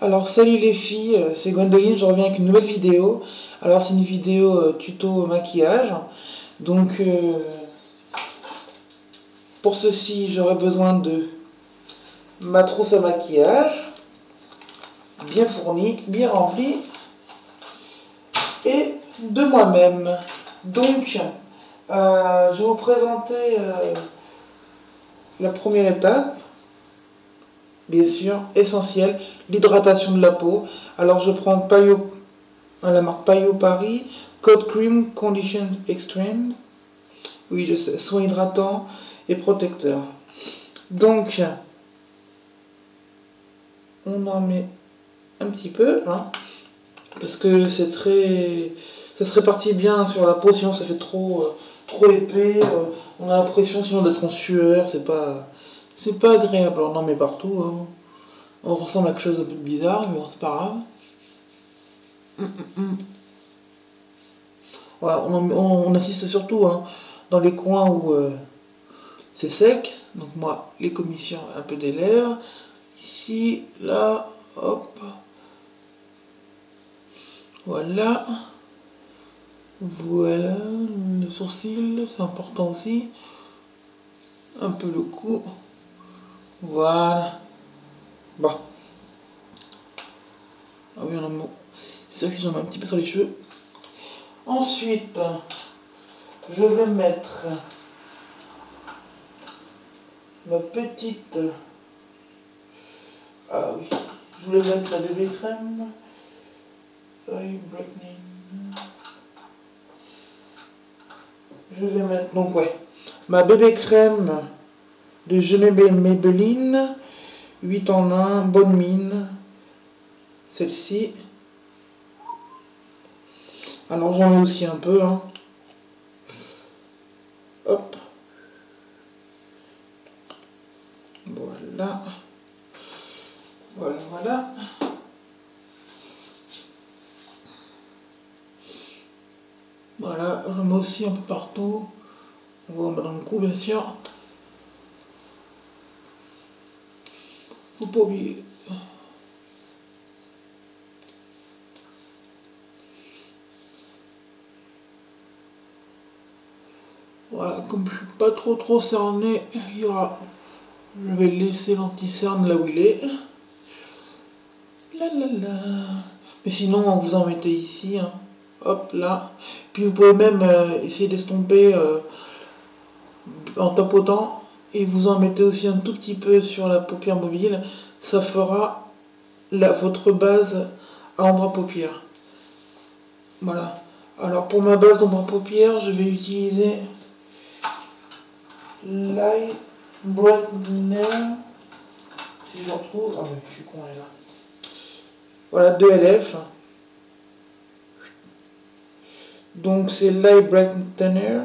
Alors salut les filles, c'est Gwendoline, je reviens avec une nouvelle vidéo. Alors c'est une vidéo tuto maquillage. Donc pour ceci j'aurai besoin de ma trousse à maquillage, bien fournie, bien remplie, et de moi-même. Donc je vais vous présenter la première étape, bien sûr, essentielle, l'hydratation de la peau. Alors je prends Payot, la marque Payot Paris, Code Cream Condition Extreme. Oui, je sais, soin hydratant et protecteur. Donc, on en met un petit peu, hein, parce que c'est très, ça se répartit bien sur la peau, sinon ça fait trop épais. On a l'impression sinon d'être en sueur, c'est pas agréable. Alors, on en met partout. Hein. On ressemble à quelque chose de bizarre, mais bon, c'est pas grave. Voilà, on assiste surtout hein, dans les coins où c'est sec. Donc moi, les commissions un peu des lèvres. Ici, là, hop. Voilà. Voilà. Le sourcil, c'est important aussi. Un peu le cou. Voilà. Bon. Ah oui, c'est ça que si j'en mets un petit peu sur les cheveux. Ensuite, je vais mettre ma petite... Ah oui, je voulais mettre la bébé crème. Eye brightening. Je vais mettre, donc ouais, ma bébé crème de Je Maybelline, 8 en 1, bonne mine. Celle-ci. Alors j'en mets aussi un peu, hein. Hop. Voilà. Voilà. Voilà, j'en mets aussi un peu partout. On va en mettre dans le cou, bien sûr. Faut pas oublier. Voilà, comme je suis pas trop cerné, il y aura... Je vais laisser l'anti-cerne là où il est. Mais sinon, vous en mettez ici. Hein. Hop, là. Puis vous pouvez même essayer d'estomper en tapotant. Et vous en mettez aussi un tout petit peu sur la paupière mobile. Ça fera votre base à ombre à paupières. Voilà. Alors pour ma base d'ombre à paupières, je vais utiliser Light Brightener. Si je le retrouve. Ah mais je suis con là. Voilà, 2 LF. Donc c'est Light Brightener.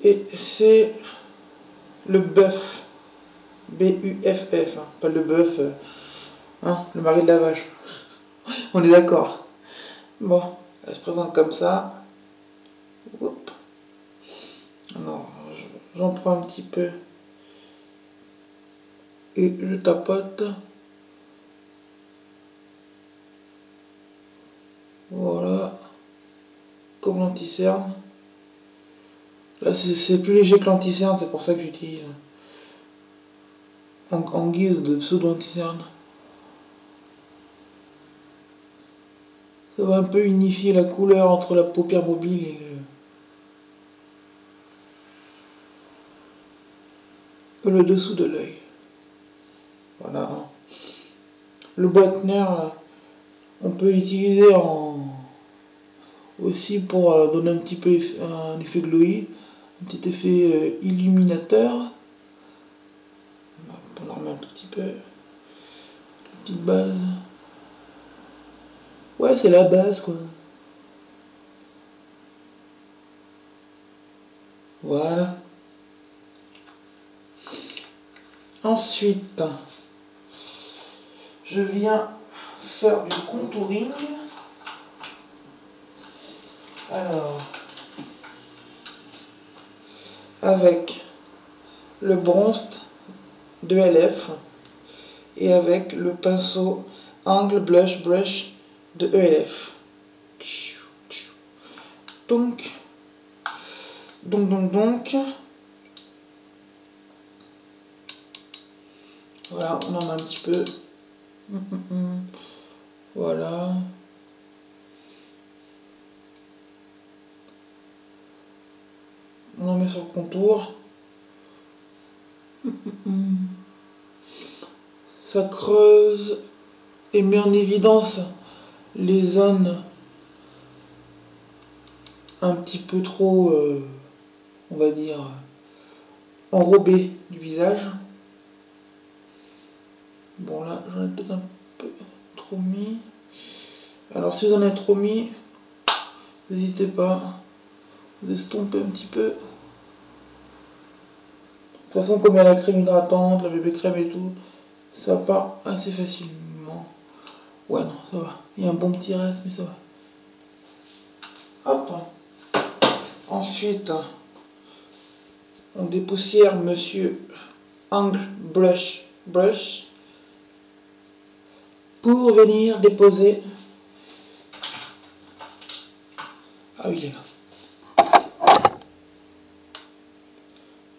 Et c'est le Buff. B-U-F-F. Hein. Pas le bœuf. Hein, le mari de la vache. On est d'accord. Bon, elle se présente comme ça. Oups. Alors, j'en prends un petit peu. Et je tapote. Voilà. Comme l'anti-cerne. Là, c'est plus léger que l'anti-cerne, c'est pour ça que j'utilise. En guise de pseudo-anti-cerne. Ça va un peu unifier la couleur entre la paupière mobile et le dessous de l'œil. Voilà. Le brightener, on peut l'utiliser aussi pour donner un petit peu un effet glowy, un petit effet illuminateur. On en remet un tout petit peu. Une petite base. Ouais, c'est la base quoi. Voilà. Ensuite, je viens faire du contouring. Alors, avec le bronze de LF et avec le pinceau Angle Blush Brush de ELF. Donc, voilà, on en a un petit peu. Voilà. On en met sur le contour. Ça creuse et met en évidence les zones un petit peu trop, on va dire, enrobées du visage. Bon là, j'en ai peut-être un peu trop mis. Alors si vous en avez trop mis, n'hésitez pas, vous estompez un petit peu. De toute façon, comme il y a la crème hydratante, la bébé crème et tout, ça part assez facilement. Ouais, non, ça va. Il y a un bon petit reste, mais ça va. Hop. Ensuite, on dépoussière Monsieur Angle Brush pour venir déposer. Ah oui, il est là.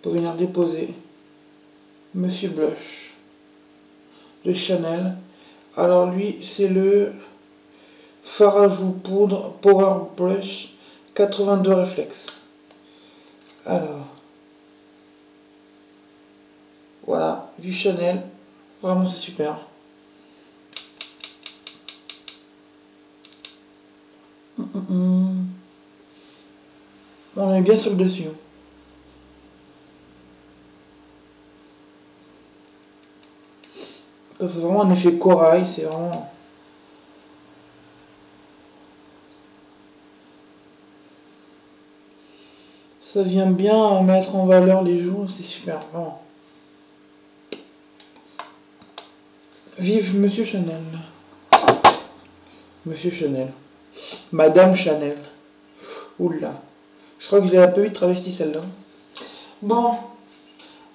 Pour venir déposer Monsieur Blush de Chanel. Alors lui, c'est le fard à joues poudre Power Brush 82 réflexe. Alors, voilà, du Chanel. Vraiment, c'est super. On est bien sur le dessus. C'est vraiment un effet corail, c'est vraiment... Ça vient bien mettre en valeur les joues, c'est super. Bon. Vive Monsieur Chanel. Monsieur Chanel. Madame Chanel. Oula. Je crois que je l'ai un peu vite travesti celle-là. Bon.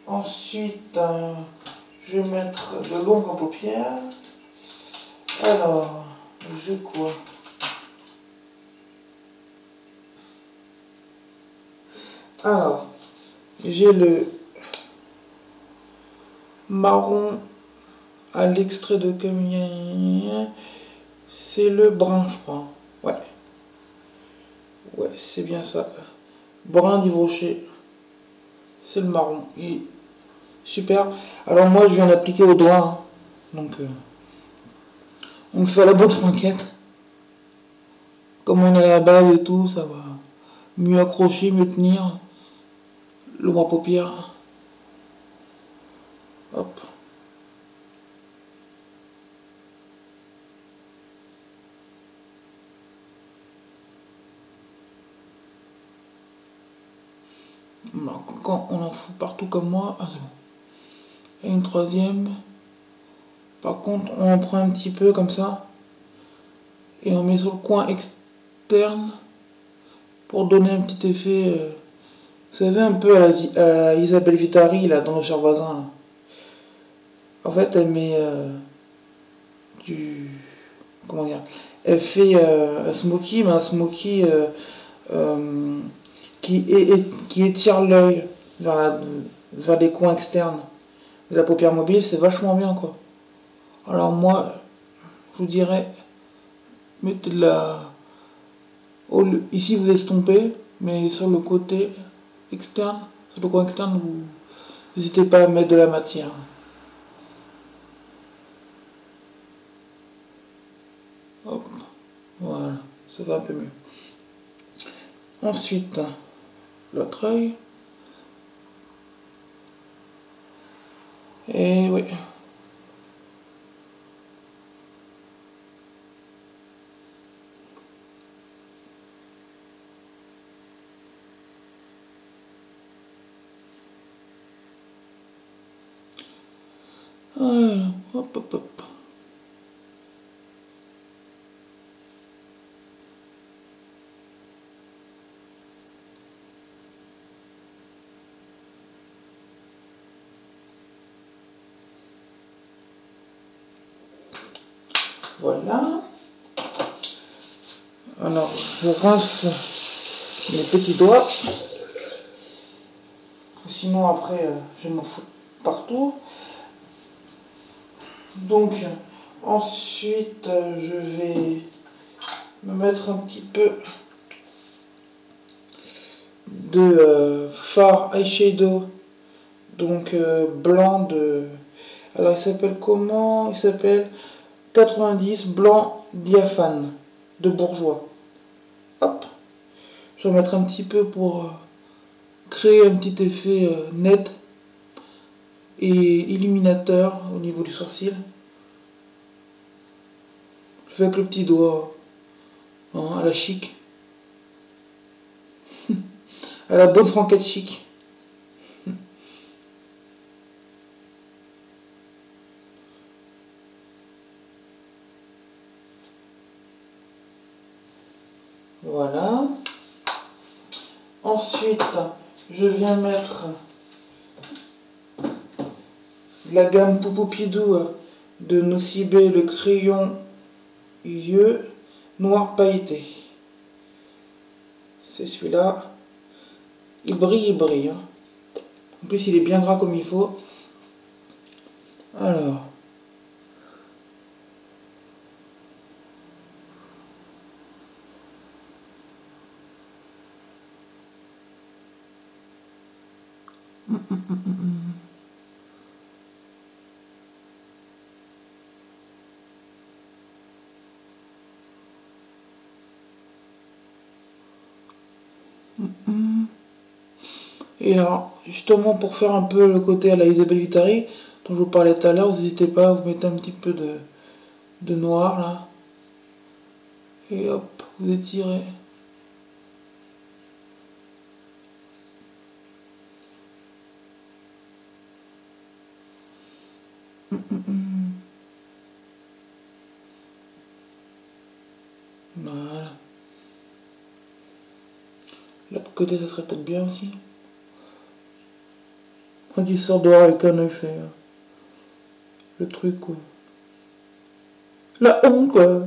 Ensuite, je vais mettre de l'ombre en paupières. Alors, j'ai quoi? Alors, j'ai le marron à l'extrait de camille. C'est le brun, je crois. Ouais. Ouais, c'est bien ça. Brun d'Yves Rocher. C'est le marron. Il est super. Alors moi, je viens d'appliquer au doigt. Hein. Donc, on le fait à la bonne franquette. Comme on est à la base et tout, ça va mieux accrocher, mieux tenir. L'ombre à paupières. Hop. Alors, quand on en fout partout comme moi, ah c'est bon. Et une troisième. Par contre, on en prend un petit peu comme ça. Et on met sur le coin externe pour donner un petit effet. Vous savez, un peu à la Isabelle Vitari, là, dans Le Cher Voisin. Là. En fait, elle met du... Comment dire? Elle fait un smoky, mais un smoky qui étire l'œil vers les coins externes de la paupière mobile. C'est vachement bien, quoi. Alors moi, je vous dirais, mettez de la... Ici, vous estompez, mais sur le côté externe, sur le coin externe, vous n'hésitez pas à mettre de la matière. Hop, voilà, ça va un peu mieux. Ensuite, l'autre œil. Et oui. Voilà, hop, hop, hop. Voilà. Alors, je rince mes petits doigts. Sinon, après, je m'en fous partout. Donc, ensuite, je vais me mettre un petit peu de fard eyeshadow. Donc, blanc de... Alors, il s'appelle comment? Il s'appelle 90 blanc diaphane de Bourjois. Hop. Je vais mettre un petit peu pour créer un petit effet net et illuminateur au niveau du sourcil. Je fais avec le petit doigt, hein, à la chic. À la bonne franquette chic. Voilà. Ensuite, je viens mettre de la gamme Poupoupidou de Nocibé, le crayon vieux noir pailleté. C'est celui-là. Il brille, hein. En plus, il est bien gras comme il faut. Alors. Et alors, justement, pour faire un peu le côté à la Isabelle Vitari, dont je vous parlais tout à l'heure, vous n'hésitez pas à vous mettre un petit peu de noir là. Et hop, vous étirez. Voilà. L'autre côté, ça serait peut-être bien aussi. Quand il sort dehors avec un œil fait. Le truc quoi. La honte quoi.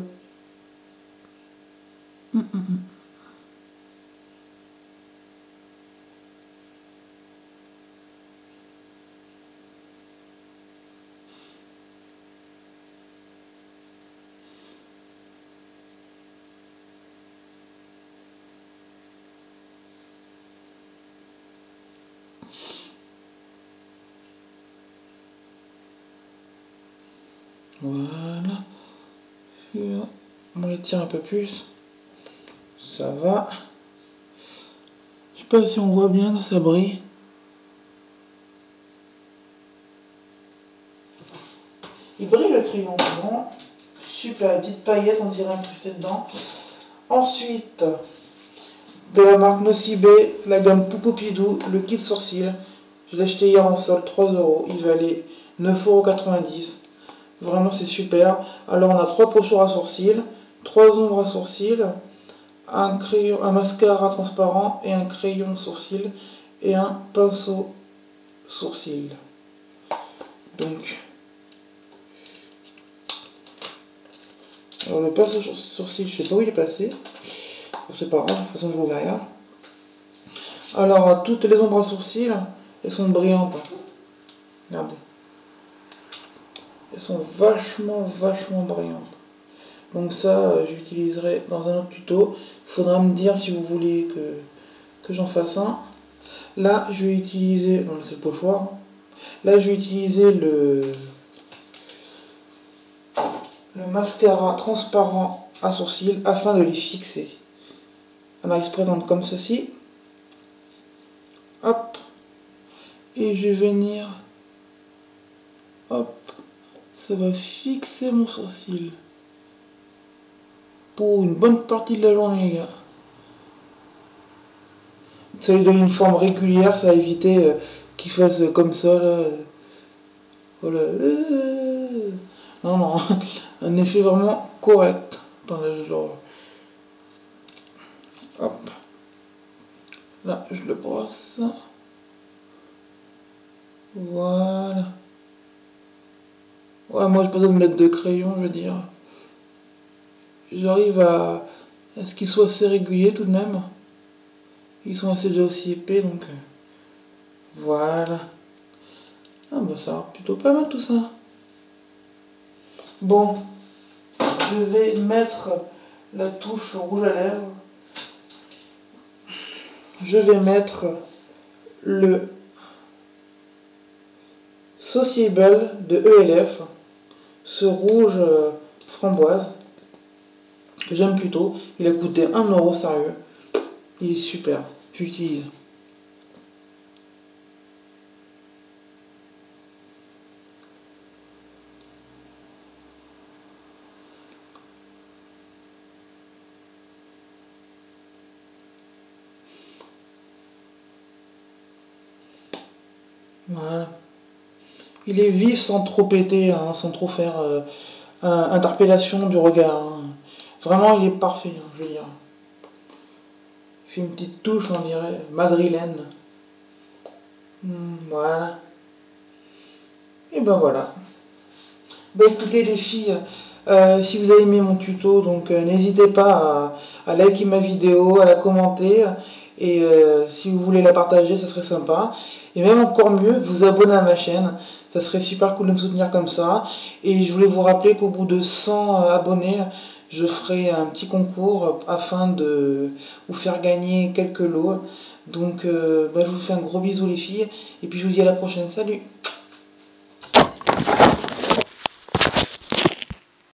Voilà. On les tire un peu plus. Ça va. Je sais pas si on voit bien que ça brille. Il brille le crayon blanc. Super, petite paillette, on dirait incrustée dedans. Ensuite, de la marque Nocibé, la gamme Poupoupidou, le kit sourcil. Je l'ai acheté hier en solde, 3 €. Il valait 9,90 €. Vraiment, c'est super. Alors, on a 3 pochoirs à sourcils, 3 ombres à sourcils, un crayon, un mascara transparent et un crayon sourcil et un pinceau sourcil. Donc, alors le pinceau sourcil, je sais pas où il est passé. C'est pas grave, de toute façon je vois rien. Alors, toutes les ombres à sourcils, elles sont brillantes. Regardez. Elles sont vachement brillantes. Donc ça, j'utiliserai dans un autre tuto. Il faudra me dire si vous voulez que j'en fasse un. Là, je vais utiliser... Non, là, c'est le pochoir. Là, je vais utiliser le mascara transparent à sourcils afin de les fixer. Alors, il se présente comme ceci. Hop. Et je vais venir... Hop. Ça va fixer mon sourcil. Pour une bonne partie de la journée, les gars. Ça lui donne une forme régulière, ça va éviter qu'il fasse comme ça, là. Voilà. Non, un effet vraiment correct. Attendez, genre... Hop. Là, je le brosse. Voilà. Ouais, moi, j'ai pas besoin de mettre de crayon, je veux dire. j'arrive à ce qu'ils soient assez réguliers tout de même. Ils sont assez déjà aussi épais, donc voilà. Ah bah ça va plutôt pas mal tout ça. Bon, je vais mettre la touche rouge à lèvres. Je vais mettre le Sociable de ELF, ce rouge framboise, que j'aime plutôt. Il a coûté 1 € sérieux. Il est super, j'utilise. Voilà. Il est vif sans trop péter, hein, sans trop faire interpellation du regard. Hein. Vraiment, il est parfait, hein, je veux dire. Il fait une petite touche, on dirait, madrilène. Voilà. Et ben voilà. Bah écoutez les filles, si vous avez aimé mon tuto, donc n'hésitez pas à liker ma vidéo, à la commenter, et si vous voulez la partager, ça serait sympa. Et même encore mieux, vous abonner à ma chaîne, ça serait super cool de me soutenir comme ça. Et je voulais vous rappeler qu'au bout de 100 abonnés, je ferai un petit concours afin de vous faire gagner quelques lots. Donc bah, je vous fais un gros bisou les filles, et puis je vous dis à la prochaine, salut!